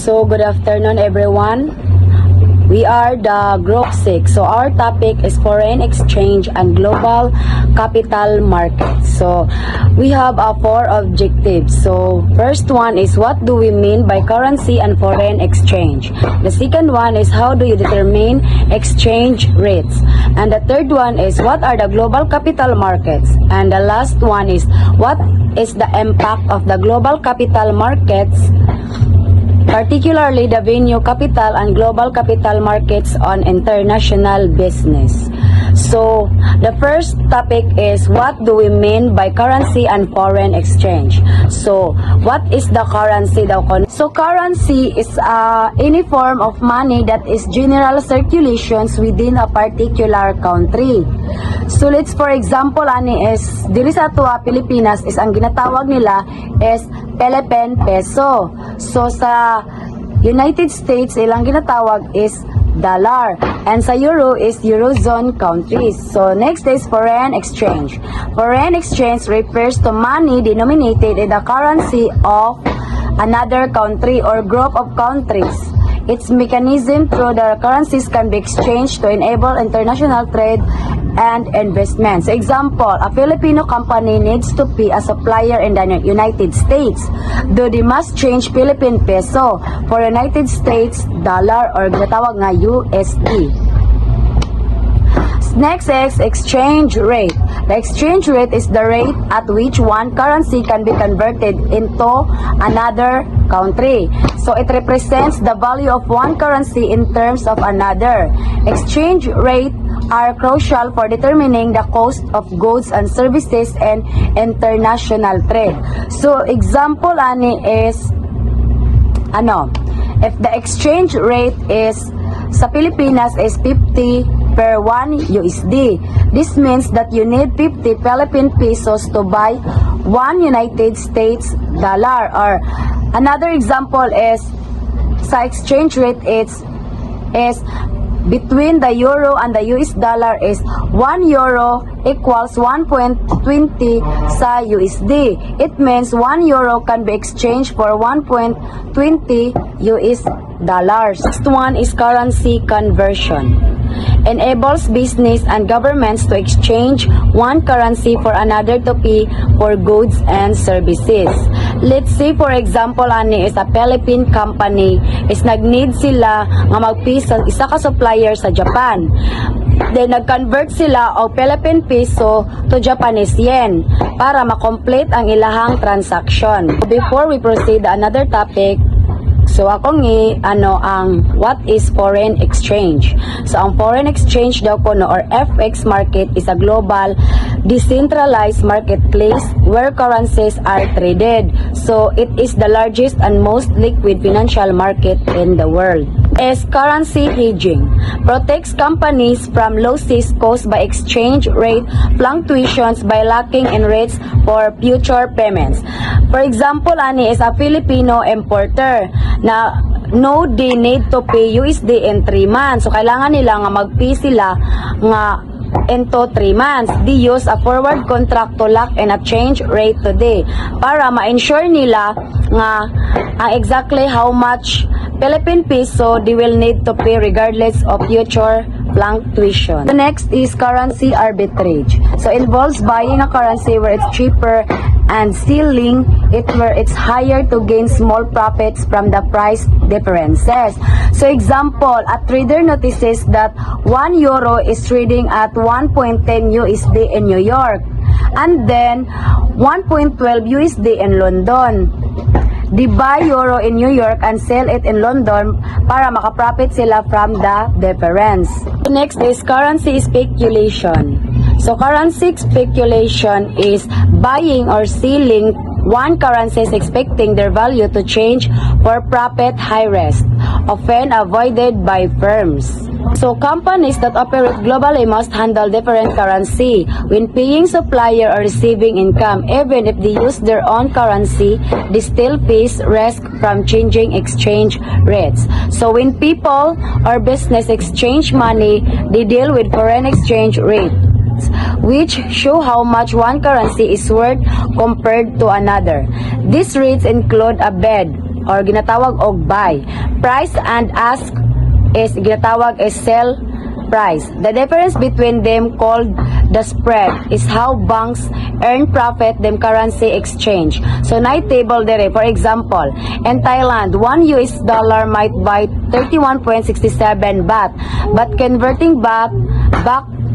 So, good afternoon everyone. We are the Group 6. So, our topic is foreign exchange and global capital markets. So, we have 4 objectives. So, first one is what do we mean by currency and foreign exchange? The second one is how do you determine exchange rates? And the third one is what are the global capital markets? And the last one is what is the impact of the global capital markets, particularly the venue capital and global capital markets on international business. So, the first topic is what do we mean by currency and foreign exchange? So, what is the currency daw? So, currency is any form of money that is general circulations within a particular country. So, let's for example, ani is diri sa atua Pilipinas is ang ginatawag nila is Philippine peso. So, sa United States, ilang ginatawag is dollar. And sa euro is Eurozone countries. So, next is foreign exchange. Foreign exchange refers to money denominated in the currency of another country or group of countries. Its mechanism through the currencies can be exchanged to enable international trade and investment. So, example, a Filipino company needs to pay a supplier in the United States, though they must change Philippine peso for United States dollar or ginatawag nga USD. Next is exchange rate. The exchange rate is the rate at which one currency can be converted into another country. So it represents the value of one currency in terms of another. Exchange rate are crucial for determining the cost of goods and services and international trade. So example ani is if the exchange rate is sa Pilipinas is 50 per 1 USD. This means that you need 50 Philippine pesos to buy 1 United States dollar. Or another example is sa exchange rate is between the euro and the US dollar is 1 euro equals 1.20 sa USD. It means 1 euro can be exchanged for 1.20 US dollars. Next one is currency conversion. Enables business and governments to exchange one currency for another to pay for goods and services. Let's say for example ani is a Philippine company is nag-need sila nga mag-pay sa isa ka supplier sa Japan. Then nag-convert sila og Philippine peso to Japanese yen para ma-complete ang ilahang transaction. Before we proceed to another topic, so akong ang what is foreign exchange. So ang foreign exchange daw ko or FX market is a global decentralized marketplace where currencies are traded. So it is the largest and most liquid financial market in the world. Is currency hedging. Protects companies from losses caused by exchange rate fluctuations by locking in rates for future payments. For example, ani is a Filipino importer na they need to pay USD in 3 months. So, kailangan nila nga mag-pay sila nga into 3 months. They use a forward contract to lock in a change rate today para ma-ensure nila nga exactly how much Philippine peso they will need to pay regardless of future fluctuation. The next is currency arbitrage. So involves buying a currency where it's cheaper and selling it where it's higher to gain small profits from the price differences. So example, a trader notices that 1 euro is trading at 1.10 USD in New York and then 1.12 USD in London. They buy euro in New York and sell it in London para makaprofit sila from the difference. Next is currency speculation. So currency speculation is buying or selling one currencies expecting their value to change for profit high risk, often avoided by firms. So companies that operate globally must handle different currency when paying supplier or receiving income. Even if they use their own currency, they still face risk from changing exchange rates. So when people or business exchange money, they deal with foreign exchange rate, which show how much one currency is worth compared to another. These rates include a bid or ginatawag og buy. Price and ask is ginatawag as sell price. The difference between them called the spread is how banks earn profit them currency exchange. So na table dere, for example, in Thailand, 1 US dollar might buy 31.67 baht, but converting back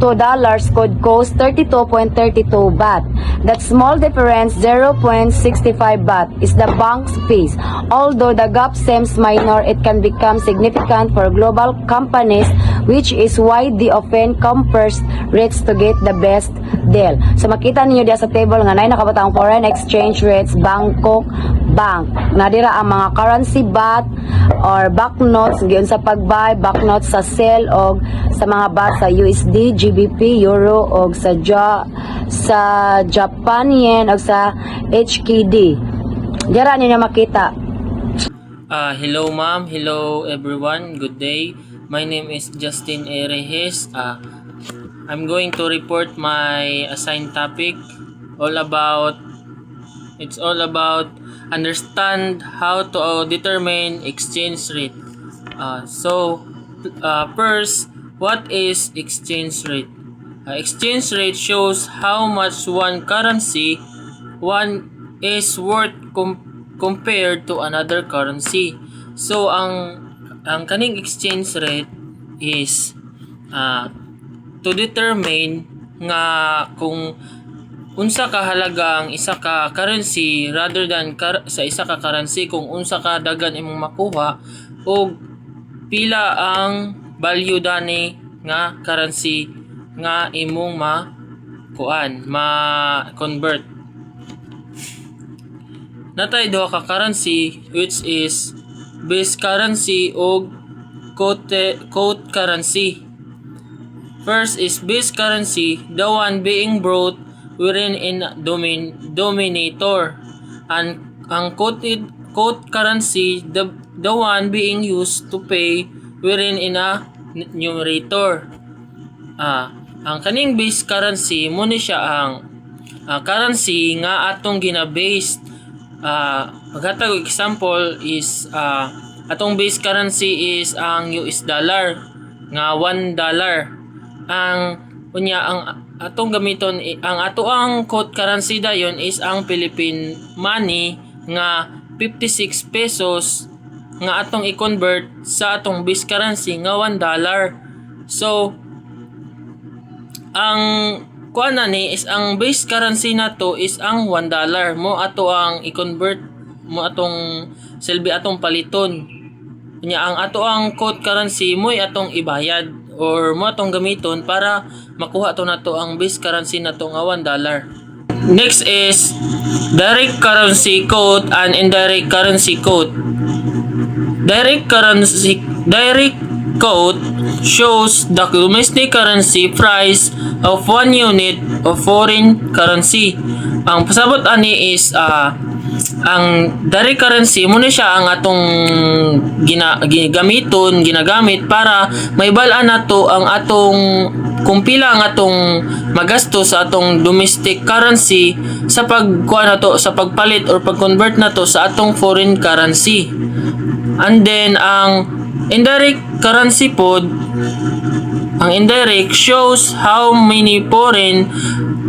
to dollars could cost 32.32 baht. That small difference, 0.65 baht, is the bank's fees. Although the gap seems minor, it can become significant for global companies, which is why they often compare rates to get the best deal. So makita ninyo diya sa table nga nay nakabataang foreign exchange rates, Bangkok Bank. Nadira ang mga currency baht or banknotes giyon sa pag-buy, banknotes sa sell og sa mga baht sa USD, GBP, Euro og sa Japan yen og sa HKD. Dira ninyo makita. Hello ma'am, hello everyone, good day. My name is Justin Erehes. I'm going to report my assigned topic. It's all about understand how to determine exchange rate. First, what is exchange rate? Exchange rate shows how much one currency is worth compared to another currency. So ang kaning exchange rate is to determine nga kung unsa ka halaga ang isa ka currency rather than sa isa ka currency, kung unsa ka dagan imong makuha o pila ang value dani nga currency nga imong ma-convert. Natay duha ka currency, which is base currency o quote currency. First is base currency, the one being brought wherein in denominator. And ang quote currency, the one being used to pay wherein in a numerator. Ang kaning base currency mo ni siya ang currency nga atong gina-base. Maghatag example is atong base currency is ang US dollar nga $1. Ang atong gamiton, ang ato ang quote currency dayon is ang Philippine money nga 56 pesos nga atong i-convert sa atong base currency nga $1. So ang kuana ni is ang base currency nato is ang $1 mo ato ang i-convert mo atong silbi atong paliton. Nya ang ato ang quote currency mo atong ibayad or mo atong gamiton para makuha to nato ang base currency nato nga $1. Next is direct currency quote and indirect currency quote. Direct quote shows the domestic currency price of one unit of foreign currency. Ang pasabot ani is ang direct currency mo ni siya ang atong ginagamit para maibalaan nato ang atong kung pila ang atong magasto sa atong domestic currency sa pagkuha nato sa pagpalit or pag-convert nato sa atong foreign currency. And then ang indirect currency pod, ang indirect shows how many foreign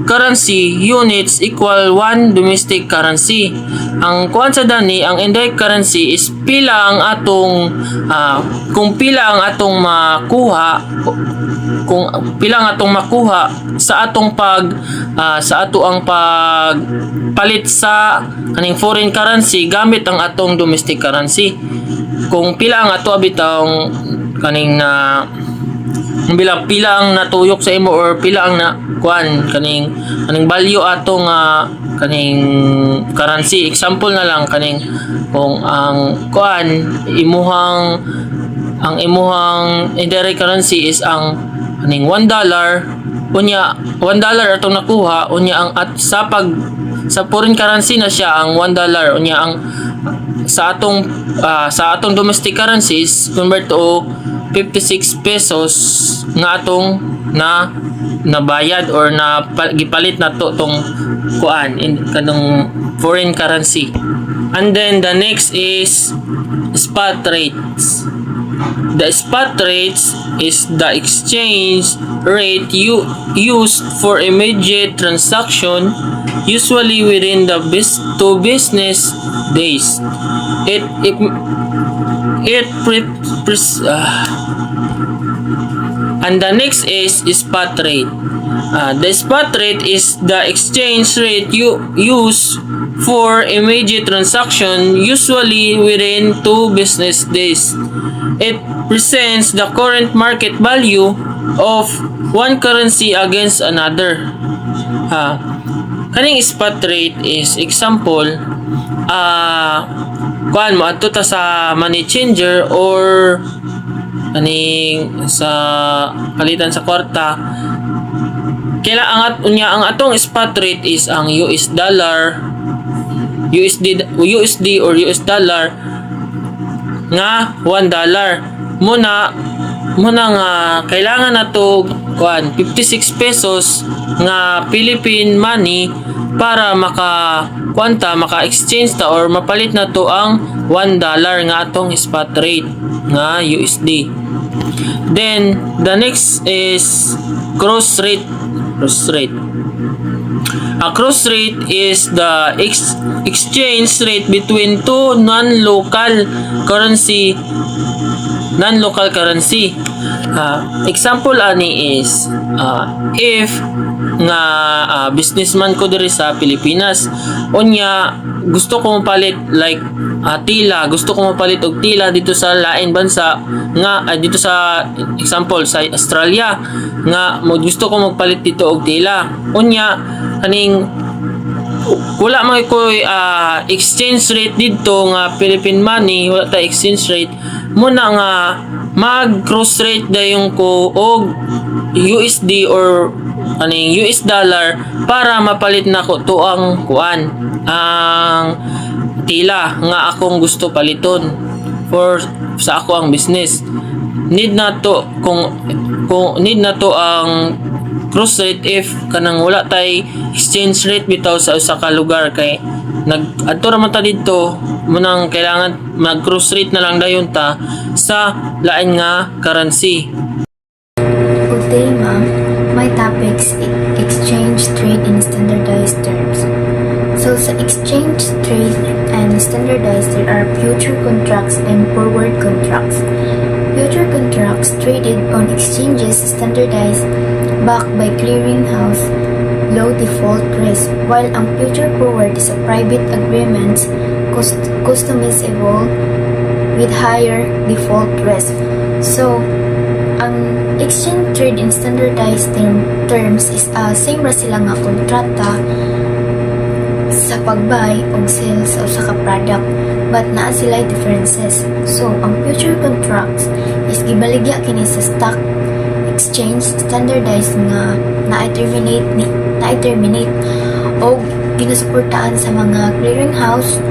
currency units equal one domestic currency. Ang kuan sa dani, ang indirect currency is pila ang atong kung pila ang atong makuha, kung pila ang atong makuha sa atong sa ato ang pagpalit sa kaning foreign currency gamit ang atong domestic currency. Kung pila ang ato abitang kaning pila ang natuyok sa imo or pila ang kaning value atong kaning currency. Example na lang kaning kung ang imuhang indirect currency is ang kaning $1, unya $1 atong nakuha, unya ang sa foreign currency na siya ang $1, unya ang sa atong domestic currencies convert to 56 pesos nga atong nabayad or gipalit na to tong kanong foreign currency. And then the next is spot rates. The spot rates is the exchange rate you used for immediate transaction, usually within the 2 business days. And the next is spot rate. The spot rate is the exchange rate you use for immediate transaction, usually within 2 business days. It presents the current market value of one currency against another. Kaning spot rate is example, kuan mo adto ta sa money changer or kaning sa palitan sa kwarta. Ang atong spot rate is ang US dollar, USD or US dollar nga $1. Muna nga kailangan nato kuan 56 pesos nga Philippine money para maka-exchange ta or mapalit na to ang $1 nga atong spot rate nga USD. Then the next is cross rate. A cross rate is the exchange rate between two non-local currency. Example ani is if nga businessman ko diri sa Pilipinas, unya gusto ko mapalit like gusto ko mapalit og tila dito sa lain bansa nga dito sa example sa Australia nga gusto ko magpalit dito og tila, unya kaning wala man ko exchange rate dito nga Philippine money, wala ta exchange rate, muna nga mag cross rate dayon ko og USD or aning US dollar para mapalit na ko to ang kuan ang tila nga akong gusto paliton for sa ako ang business. Need na to kung need na to ang cross rate if kanang wala tay exchange rate bitaw sa usa ka lugar kay adto ra man ta didto munang kailangan mag cross rate na lang dayon ta sa lain nga currency. Good day, ma'am. My topics exchange, trade, and standardized terms. So, sa exchange, trade, and standardized, there are future contracts and forward contracts. Future contracts traded on exchanges standardized backed by clearinghouse low default risk, while ang future forward is a private agreements customizable with higher default risk. So, ang exchange, trade, and standardized terms is same ra sila nga kontrata sa pag-buy o sell sa usa ka product, but naa sila differences. So, ang future contracts is gibaligya kini sa stock exchange standardized nga na-terminate o ginasuportaan sa mga clearinghouse.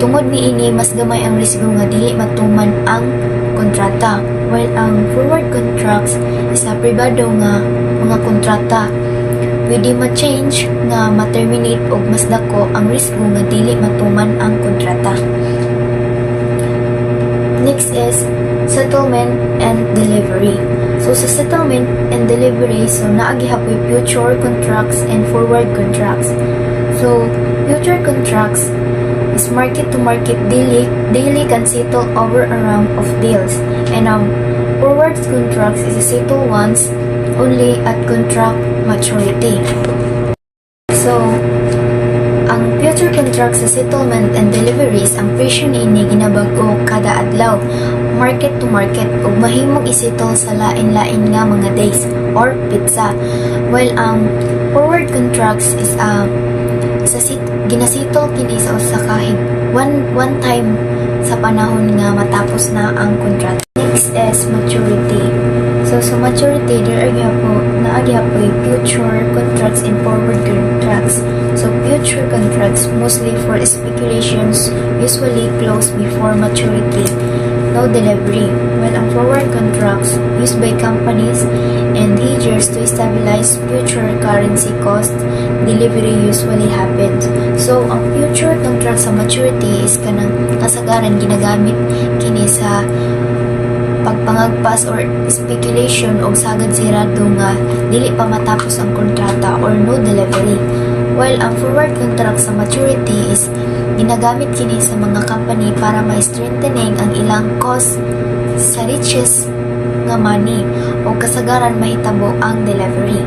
Tungod niini mas gamay ang risgo nga dili matuman ang kontrata, while ang forward contracts is pribado nga mga kontrata pwede ma-change nga ma-terminate og mas dako ang risgo nga dili matuman ang kontrata. Next is settlement and delivery. So sa settlement and delivery, so naagihapoy future contracts and forward contracts. So future contracts is market to market daily can settle over a round of deals, and forward contracts is settle once only at contract maturity. So ang future contracts sa settlement and deliveries, ang presyo niini ginabag-o kada adlaw market to market ug mahimong isettle sa lain-lain nga mga days or pizza, while ang forward contracts is ginasitol kini sa usa ka one time sa panahon nga matapos na ang contract. Next is maturity. So sa maturity, there are naagyapo future contracts and forward contracts. So future contracts mostly for speculations usually close before maturity, no delivery, while ang forward contracts used by companies and hedgers to stabilize future currency cost, delivery usually happens. So ang future contracts sa maturity is kanang kasagaran ginagamit kini sa pagpangagpas or speculation o sagad sirado nga dili pa matapos ang kontrata or no delivery. While ang forward contract sa maturity is ginagamit kini sa mga company para ma-strengthening ang ilang cost sa riches nga money o kasagaran mahitabo ang delivery.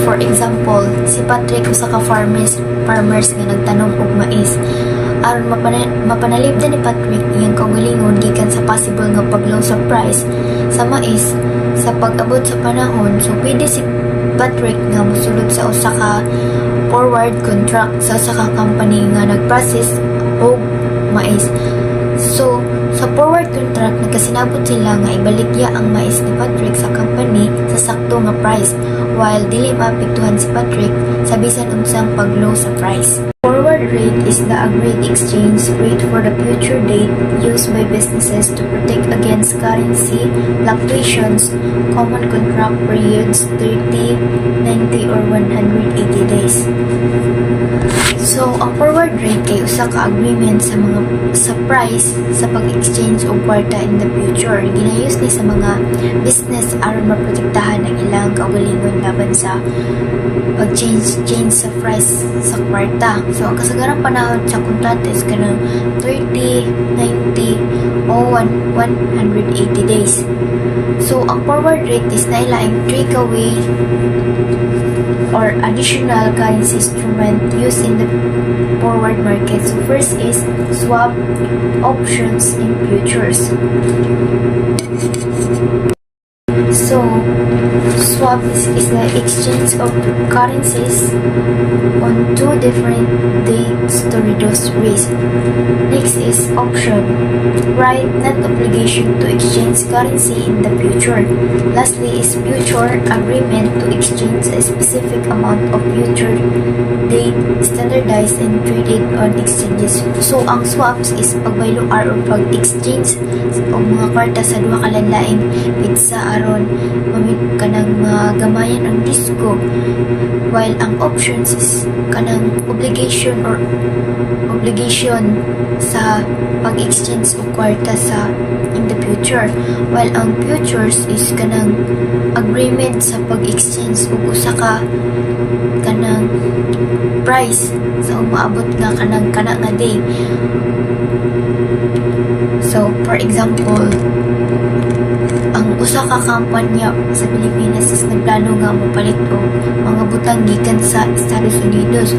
For example, si Patrick usa ka farmers nga nagtanom og mais. Aron mapanalipdan ni Patrick iyang kaugalingon gikan sa possible nga paglaw sa price sa mais sa pag-abot sa panahon, so pwede si Patrick nga mosulod sa usa ka forward contract sa usa ka company nga nag-process og mais. So sa forward contract nagkasinabot sila nga ibaligya ang mais ni Patrick sa company sa sakto nga price, while dili maapektuhan si Patrick sa bisan unsang paglow sa price. Forward rate is the agreed exchange rate for the future date used by businesses to protect against currency fluctuations. Common contract periods 30, 90, or 180 days. So, ang forward rate kay usa ka agreement sa price sa pag-exchange og kwarta in the future. Ginayos ni sa mga business aron maprotektahan ang ilang kaugalingon laban sa pag-change sa price sa kwarta. So, ang kasagarang panahon sa kontrata is kanang 30, 90, o 180 days. So, ang forward rate is nailaing 3 kaway or additional currency instrument used in the forward market. So, first is swap, options, and futures. So, swap is the exchange of currencies on two different dates to reduce risk. Next is option. Right, not obligation to exchange currency in the future. Lastly is future, agreement to exchange a specific amount of future date standardized and traded on exchanges. So, ang swaps is pagbayloar o pag-exchange o mga kwarta sa duha kalanlaing pizza aron mamit kanang gamayan ang risko, while ang options is kanang obligation sa pag-exchange o kwarta sa in the future, while ang futures is kanang agreement sa pag-exchange og usa ka kanang price sa umaabot nga kanang kana nga day. So, for example, ang usa ka kampanya sa Pilipinas is nagplano nga mapalit og mga butang gikan sa Estados Unidos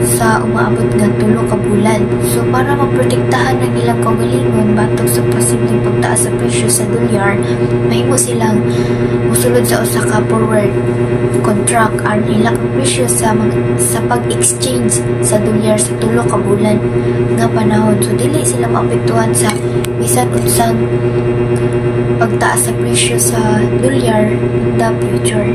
sa umaabot nga 3 ka bulan. So, para maprotektahan ang ilang kaugalingon batok sa posibleng pagtaas sa presyo sa dolyar, mahimo silang musulod sa usa ka forward contract aron ilang presyo sa pag-exchange sa dolyar sa 3 ka bulan nga panahon. So, dili sila maapektuhan sa bisan unsang pagtaas sa presyo sa dolyar in the future.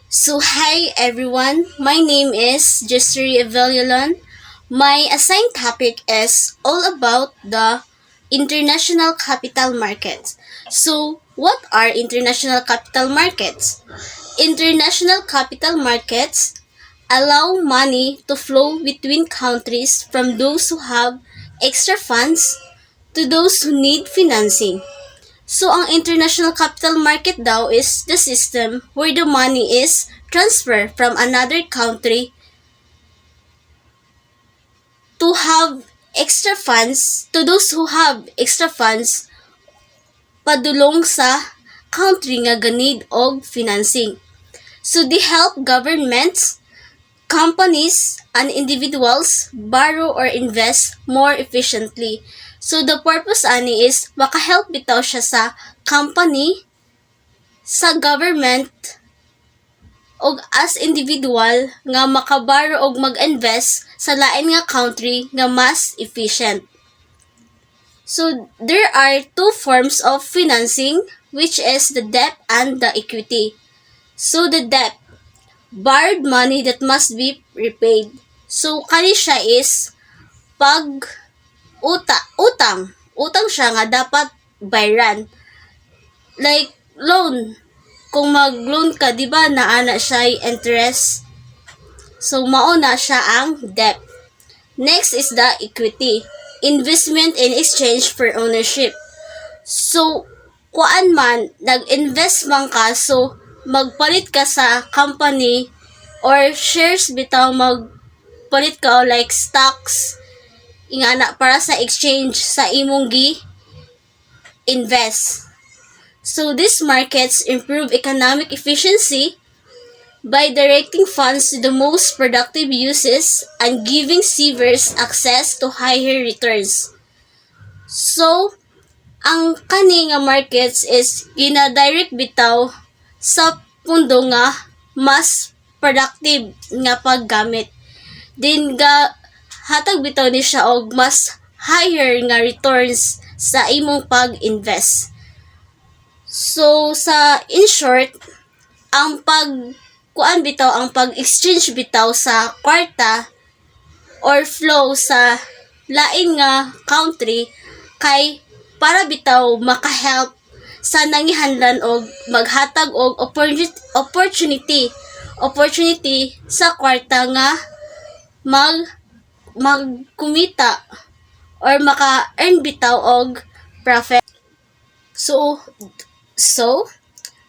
So, hi everyone. My name is Jessery Evelyon. My assigned topic is all about the international capital markets. So, what are international capital markets? International capital markets allow money to flow between countries from those who have extra funds to those who need financing. So, ang international capital market daw is the system where the money is transferred from another country to have extra funds, to those who have extra funds padulong sa country nga ganid og financing. So, they help governments, companies, and individuals borrow or invest more efficiently. So, the purpose ani is makahelp bitaw siya sa company, sa government, o as individual nga makabaro og mag-invest sa lain nga country nga mas efficient. So there are two forms of financing, which is the debt and the equity. So the debt, borrowed money that must be repaid. So kani siya is pag utang siya nga dapat bayaran. Like loan, kung mag-loan ka, di ba naana siya interest. So mauna siya ang debt. Next is the equity, investment in exchange for ownership. So kuan man nag-invest man ka, so magpalit ka sa company or shares bitaw, magpalit ka o like stocks ingana para sa exchange sa imong invest. So these markets improve economic efficiency by directing funds to the most productive uses and giving savers access to higher returns. So ang kani nga markets is gina-direct bitaw sa pundo nga mas productive nga paggamit. Din ga hatag bitaw ni siya og mas higher nga returns sa imong pag-invest. So sa in short, ang pag-exchange bitaw sa kwarta or flow sa lain nga country kay para bitaw makahelp sa nangihanlan og maghatag og opportunity sa kwarta nga magkumita or maka-earn bitaw og profit. So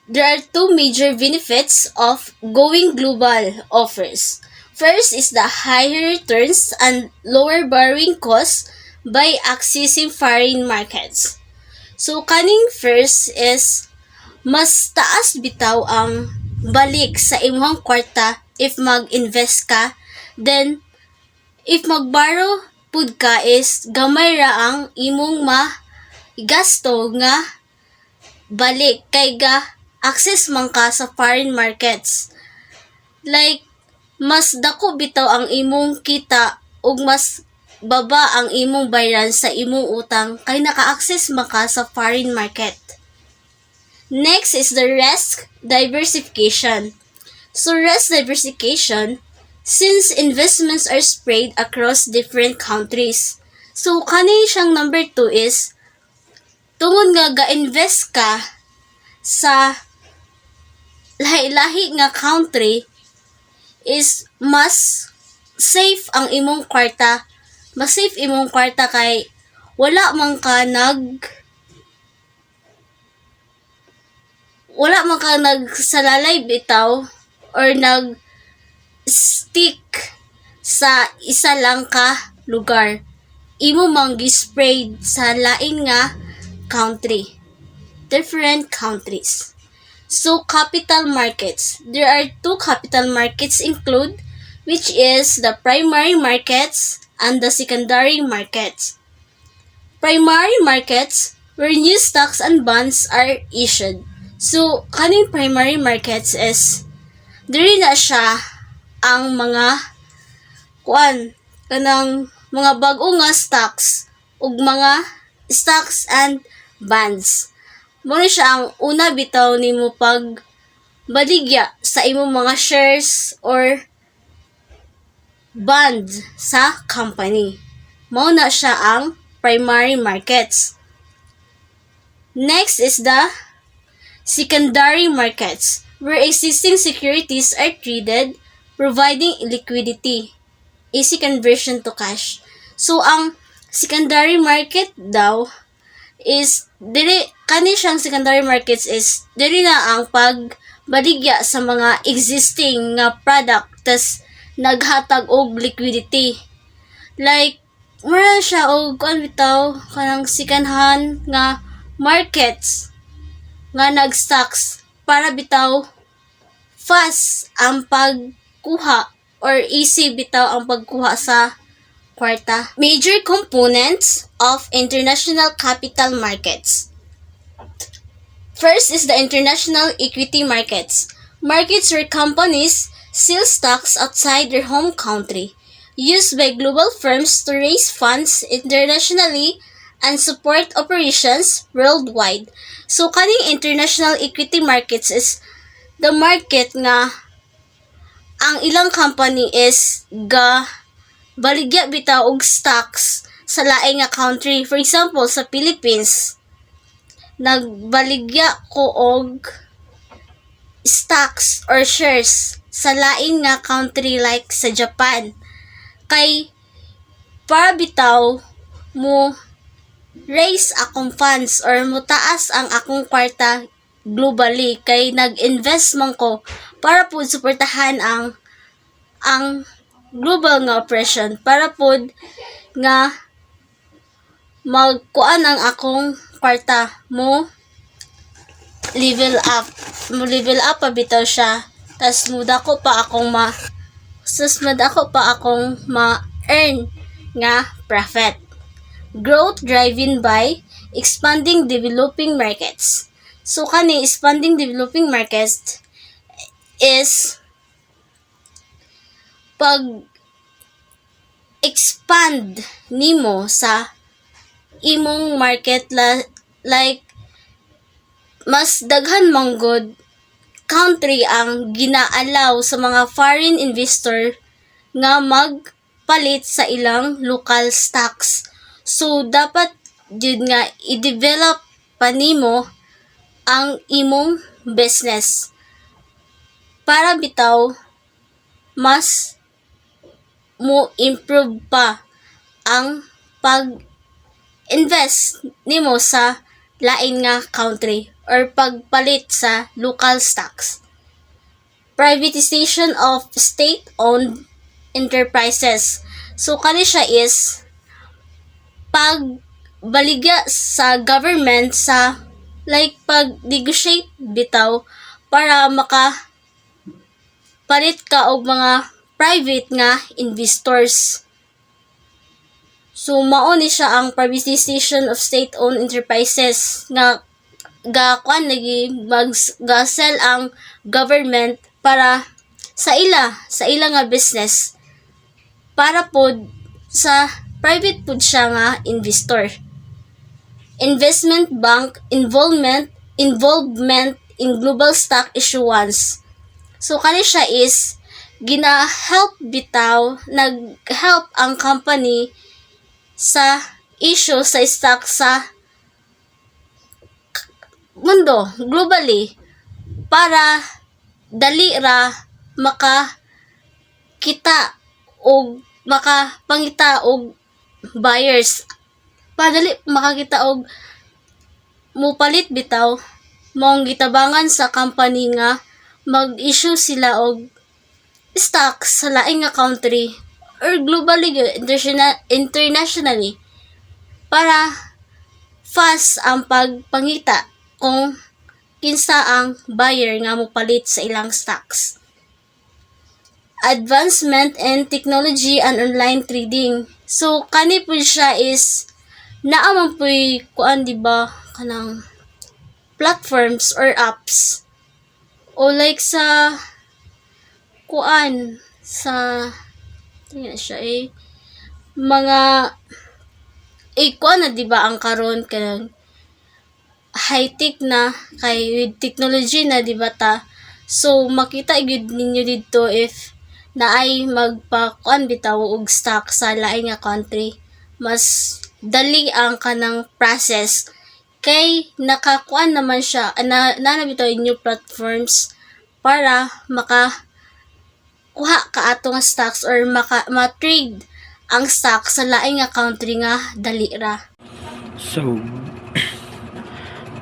there are two major benefits of going global offers. First is the higher returns and lower borrowing costs by accessing foreign markets. So kaning first is mas taas bitaw ang balik sa imong kwarta if mag-invest ka. Then if mag-borrow pud ka is gamay ra ang imong gasto nga balik kay ga access man ka sa foreign markets. Like mas dako bitaw ang imong kita ug mas baba ang imong bayaran sa imong utang kay naka-access man ka sa foreign market. Next is the risk diversification. So risk diversification, since investments are spread across different countries. So kani siyang number 2 is tungod nga ga-invest ka sa lahi-lahi nga country is mas safe ang imong kwarta. Mas safe imong kwarta kay wala man ka nagsalalay bitaw or stick sa isa lang ka lugar. Imo mang gi-spread sa lain nga country, different countries. So capital markets, there are two capital markets include, which is the primary markets and the secondary markets. Primary markets where new stocks and bonds are issued. So kaning primary markets is diri na siya ang mga kanang mga bag-o nga stocks ug mga stocks and bonds. Mo ni siya ang una bitaw nimo pag baligya sa imong mga shares or bond sa company. Mao na siya ang primary markets. Next is the secondary markets, where existing securities are traded, providing liquidity, easy conversion to cash. So ang secondary market daw is secondary markets is diri na ang pagbaligya sa mga existing nga product tas naghatag og liquidity. Like mura siya og bitaw kanang second hand nga markets nga nag-stocks para bitaw fast ang pagkuha or easy bitaw ang pagkuha sa kwarta. Major components of international capital markets. First is the international equity markets. Markets where companies sell stocks outside their home country, used by global firms to raise funds internationally and support operations worldwide. So kaning international equity markets is the market nga ang ilang company is baligya bitaw og stocks sa laing nga country. For example, sa Philippines, nagbaligya ko og stocks or shares sa laing nga country like sa Japan. Kay para bitaw mo raise akong funds or mutaas ang akong kwarta globally, kay nag-invest man ko para po suportahan ang global nga operation, para po nga magkuan ang akong kwarta mo level up pa bitaw siya, tas madako pa akong ma-earn nga profit. Growth driven by expanding developing markets. So kani expanding developing markets is pag expand nimo sa imong market like mas daghan manggod country ang ginaalaw sa mga foreign investor nga magpalit sa ilang local stocks. So dapat jud nga i-develop pa nimo ang imong business para bitaw mas mo improve pa ang pag-invest nimo sa lain nga country or pagpalit sa local stocks. Privatization of state-owned enterprises. So kani siya is pagbaligya sa government sa like pag-negotiate bitaw para palit ka og mga private nga investors. So mao ni siya ang privatization of state-owned enterprises nga gakuan lagi mag-sell ang government para sa ila nga business para pod sa private pod siya nga investor. Investment bank involvement in global stock issuance. So kani siya is gina-help bitaw, nag-help ang company sa issue sa stock sa mundo globally para dali ra makapangita og buyers, padali makakita og mupalit bitaw mong gitabangan sa company nga mag-issue sila og stocks sa laing nga country or globally internationally para fast ang pagpangita kung kinsa ang buyer nga mopalit sa ilang stocks. Advancement in technology and online trading. So kani po siya is naa man po'y kuan diba kanang platforms or apps o like sa kuan sa tingnan siya mga kuan na diba ang karon kanang high-tech na kay with technology na diba ta. So makita gyud ninyo dito if naay magpakuan bitaw og stock sa laing nga country, mas dali ang kanang process kay nakakuan naman siya na bitaw new platforms para kuha ka ato nga stocks or ma-trade ang stock sa laing nga country nga dali ra. So,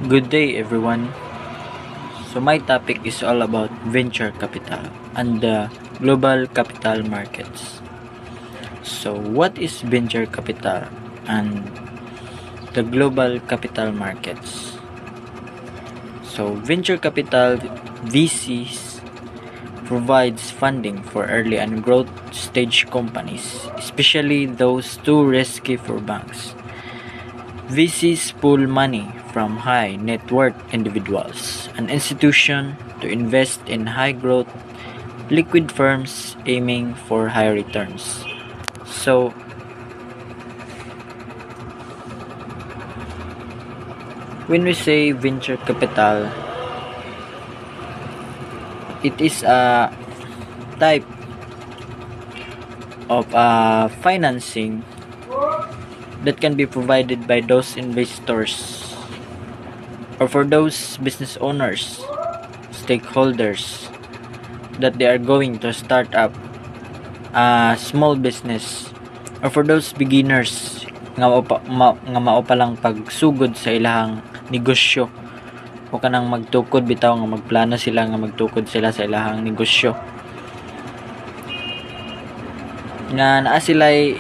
good day everyone. So my topic is all about venture capital and the global capital markets. So what is venture capital and the global capital markets? So venture capital VCs provides funding for early and growth stage companies, especially those too risky for banks. VCs pool money from high net worth individuals and institutions to invest in high growth liquid firms aiming for high returns. So When we say venture capital, it is a type of financing that can be provided by those investors or for those business owners, stakeholders, that they are going to start up a small business, or for those beginners nga mao pa lang pagsugod sa ilahang negosyo, o kanang magtukod bitaw nga magplano sila nga magtukod sila sa ilahang negosyo, nga naa sila'y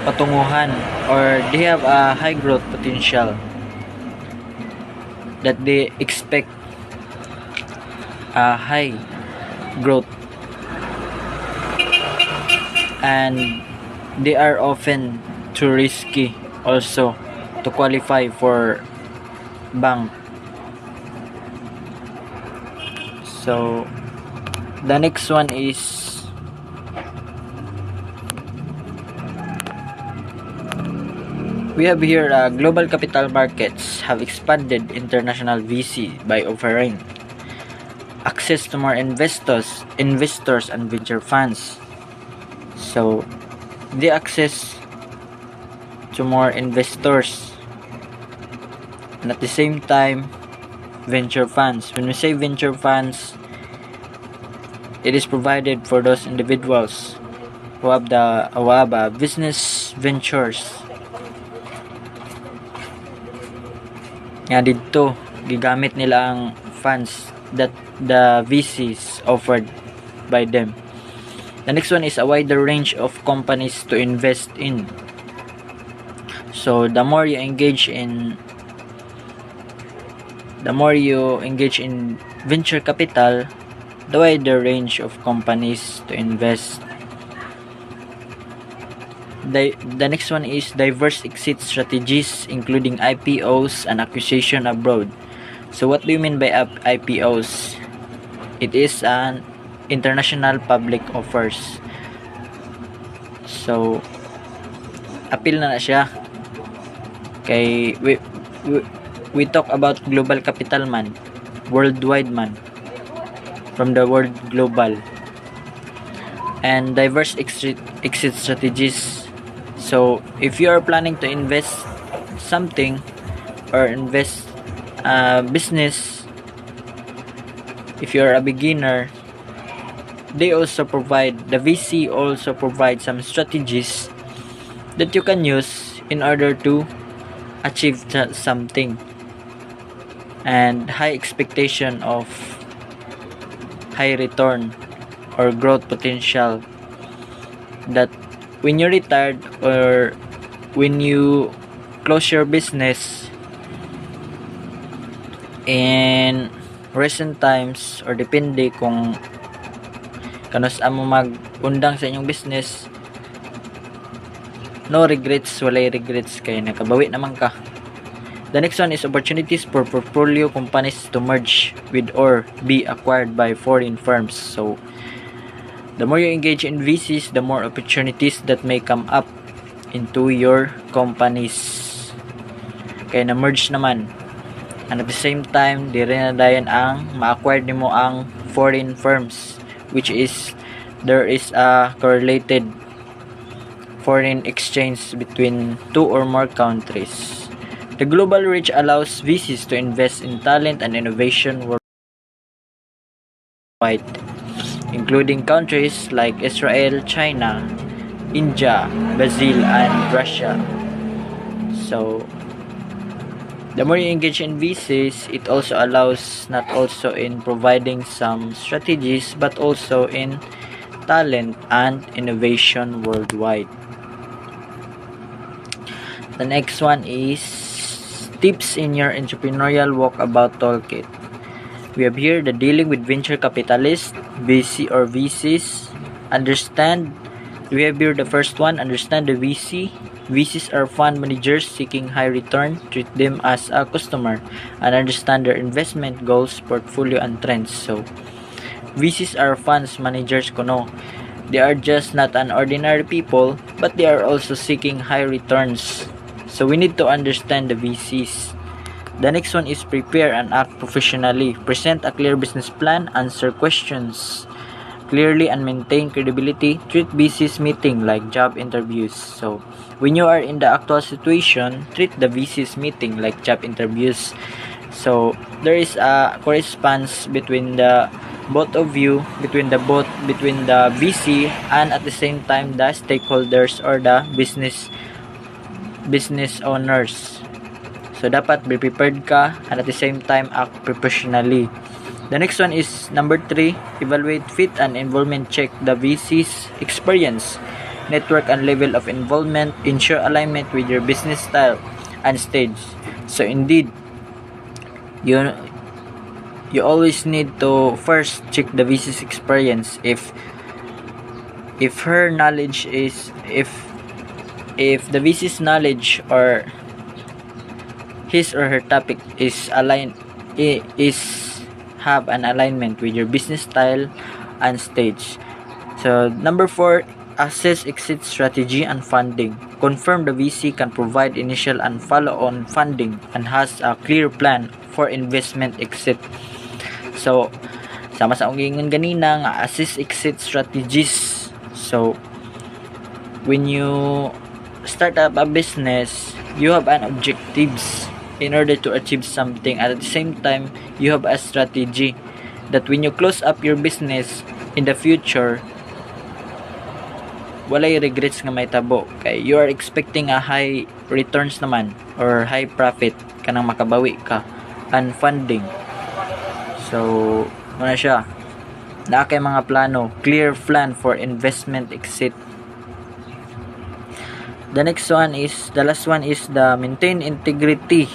patunguhan or they have a high growth potential that they expect a high growth, and they are often too risky also to qualify for bank. So the next one is we have here global capital markets have expanded international VC by offering access to more investors and venture funds. So the access to more investors and at the same time venture funds. When we say venture funds, it is provided for those individuals who have business ventures nga dito gigamit nila ang funds that the VCs offered by them. The next one is a wider range of companies to invest in. So the more you engage in venture capital, the wider range of companies to invest. The next one is diverse exit strategies, including IPOs and acquisition abroad. So what do you mean by IPOs? It is an international public offers. So appeal na siya kay we talk about global capital man, worldwide man, from the word global, and diverse exit strategies. So if you are planning to invest something or invest business, if you are a beginner, the VC also provide some strategies that you can use in order to achieve something, and high expectation of high return or growth potential, that when you retired or when you close your business in recent times, or depende kung kanus amo mag-undang sa inyong business, no regrets, walay regrets kay nakabawi naman ka. The next one is opportunities for portfolio companies to merge with or be acquired by foreign firms. So the more you engage in VCs, the more opportunities that may come up into your companies kaya na merge naman, and at the same time di rin na dayon ang ma-acquire nimo ang foreign firms, which is there is a correlated foreign exchange between two or more countries. The global reach allows VCs to invest in talent and innovation worldwide, including countries like Israel, China, India, Brazil, and Russia. So the more you engage in VCs, it also allows not also in providing some strategies, but also in talent and innovation worldwide. The next one is tips in your entrepreneurial walkabout toolkit. We have here the dealing with venture capitalists, VC or VCs. We have here the first one, understand the VC. VCs are fund managers seeking high return. Treat them as a customer and understand their investment goals, portfolio, and trends. So, VCs are funds managers kuno. They are just not an ordinary people, but they are also seeking high returns. So we need to understand the VCs. The next one is prepare and act professionally. Present a clear business plan, answer questions clearly, and maintain credibility. Treat VC's meeting like job interviews. So, when you are in the actual situation, treat the VC's meeting like job interviews. So, there is a correspondence between the both of you, between the VC and at the same time the stakeholders or the business owners. So, dapat be prepared ka and at the same time act professionally. The next one is number 3, evaluate fit and involvement. Check the VC's experience, network and level of involvement. Ensure alignment with your business style and stage. So indeed, you always need to first check the VC's experience. If her knowledge is if the VC's knowledge or his or her topic is aligned have an alignment with your business style and stage. So number 4, assess exit strategy and funding. Confirm the VC can provide initial and follow-on funding and has a clear plan for investment exit. So sama sa akong gingon ganina nga assess exit strategies. So when you start up a business, you have an objectives in order to achieve something. At the same time, you have a strategy that when you close up your business in the future, walay regrets nga may tabo. Kay you are expecting a high returns naman or high profit kanang makabawi ka and funding. So, muna siya. Na kay mga plano, clear plan for investment exit. The last one is the maintain integrity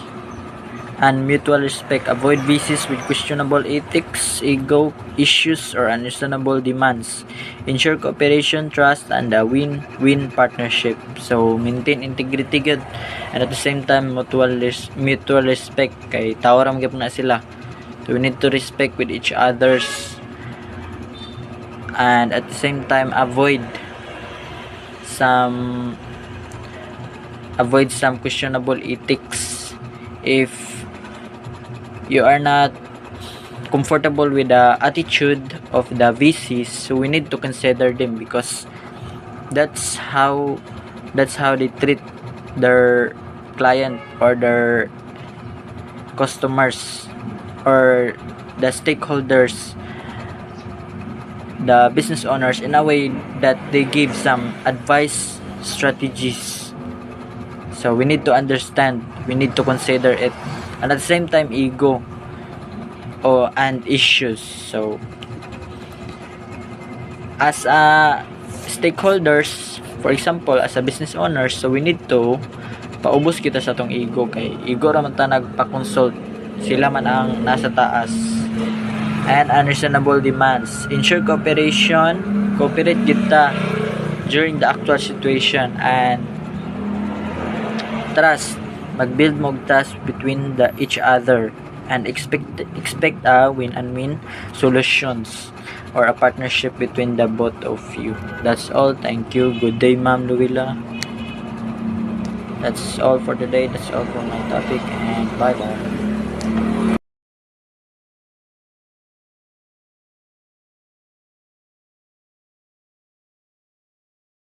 and mutual respect. Avoid VCs with questionable ethics, ego issues, or unreasonable demands. Ensure cooperation, trust, and a win-win partnership. So, maintain integrity good. And at the same time, mutual respect. Kay tawaram gyud na sila. So, we need to respect with each others. And at the same time, avoid some questionable ethics. If you are not comfortable with the attitude of the VCs, so we need to consider them because that's how they treat their client or their customers or the stakeholders, the business owners, in a way that they give some advice strategies. So we need to understand, we need to consider it, and at the same time ego and issues. So as a stakeholders, for example as a business owner, so we need to paubos kita sa tong ego. Kay ego ra man ta nagpa-consult, sila man ang nasa taas. And unreasonable demands. Ensure cooperate kita during the actual situation, and trust, mag-build mo trust between each other, and expect a win-and-win solutions or a partnership between the both of you. That's all. Thank you. Good day, Ma'am Luwila. That's all for today. That's all for my topic, and bye bye.